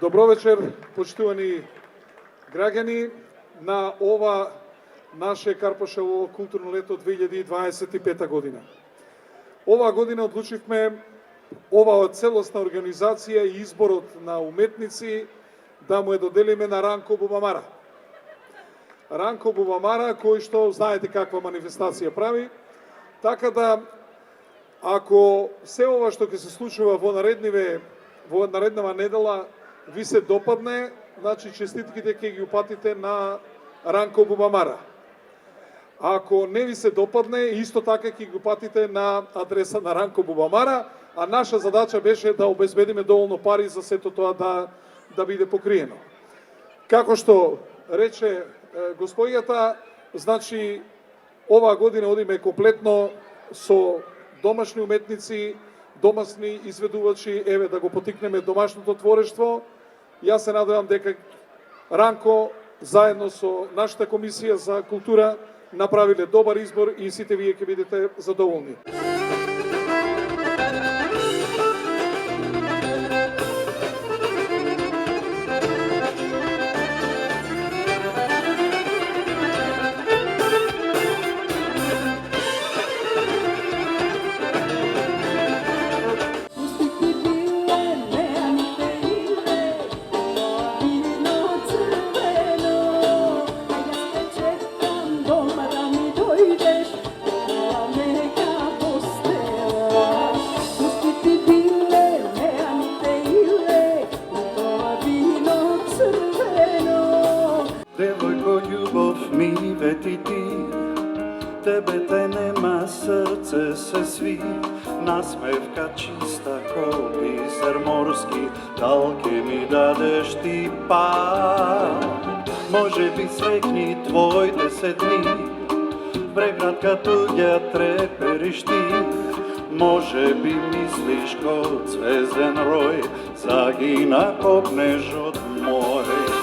Добро вечер, почитувани граѓани, на ова наше Карпошево културно лето 2025 година. Оваа година одлучивме оваа целосна организација и изборот на уметници да му ја доделиме на Ранко Бубамара. Ранко Бубамара, кој што знаете каква манифестација прави, така да ако се ова што ќе се случува во нареднава недела ви се допадне, значи честитките ќе ги упатите на Ранко Бубамара. Ако не ви се допадне, исто така ќе ги упатите на адреса на Ранко Бубамара, а наша задача беше да обезбедиме доволно пари за сето тоа да биде покриено. Како што рече господјата, значи оваа година одиме комплетно со домашни уметници, домашни изведувачи, еве да го потикнеме домашното творештво. Јас се надевам дека Ранко заедно со нашата комисија за култура направиле добар избор и сите вие ќе бидете задоволни. Тебе те нема, срце се сви, насмевка чиста ко бисер морски, дал ке ми дадеш ти пат. Може би свекни твоите се дни, преград като ја трепериш ти, може би мислиш ко цвезден рој, загина копнежот мој.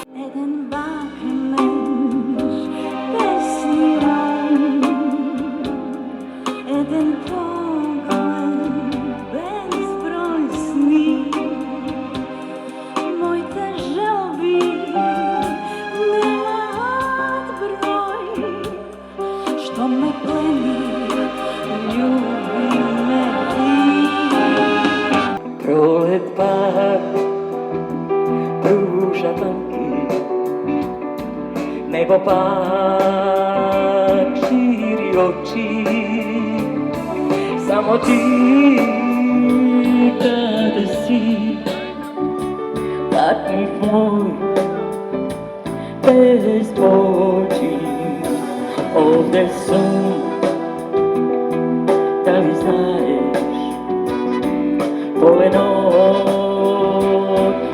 Nebo pak šíri oči, samo ti kada si takvih moj bez moći. Ovde sam da mi znaješ poleno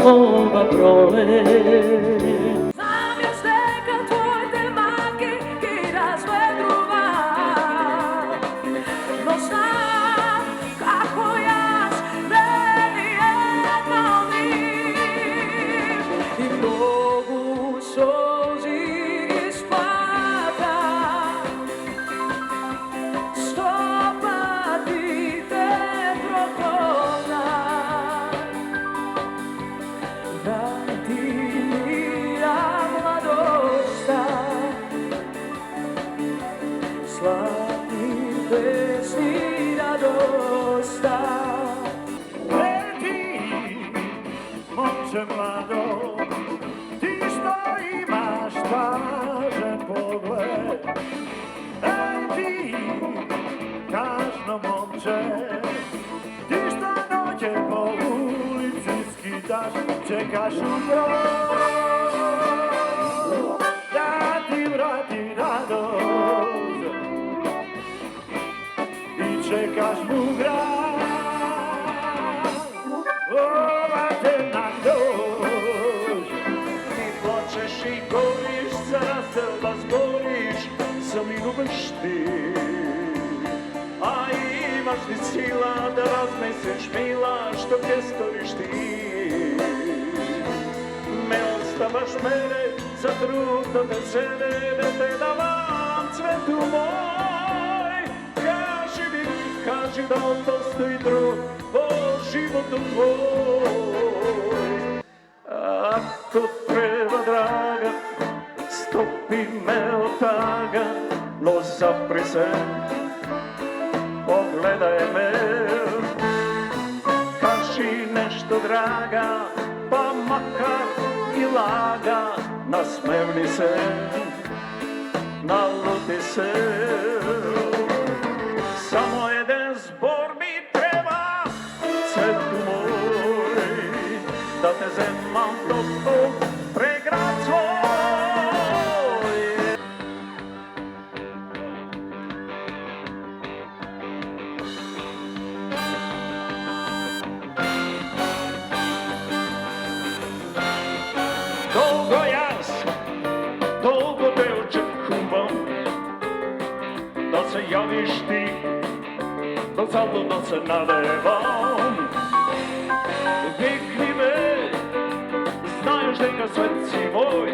ova prole. Mlado, ti što imaš važan pogled, ti, kažno momče, ti što noće po ulici skitaš, čekaš u brod, da ti vrati radost i čekaš mu grad. Zgoriš ti, a imaš li sila da razneseš mila što ke storiš ti. Me ostavaš mene za trudno te žene, da te davam cvetu moj. Kaži da postoji drug po životu tvoj. što treba, draga, stopi me od taga, no zapri se, pogledaj me. Kaži nešto, draga, pa makar i laga, nasmevni se, naluti se. Samo jedan zbor mi treba, cvetu moj, da te zemam toplo pregrad svoj. Dolgo dolgo te očekuvam, da se javiš ti, da zaludo se nadevam. Vikni me, znaš neka svetci moj,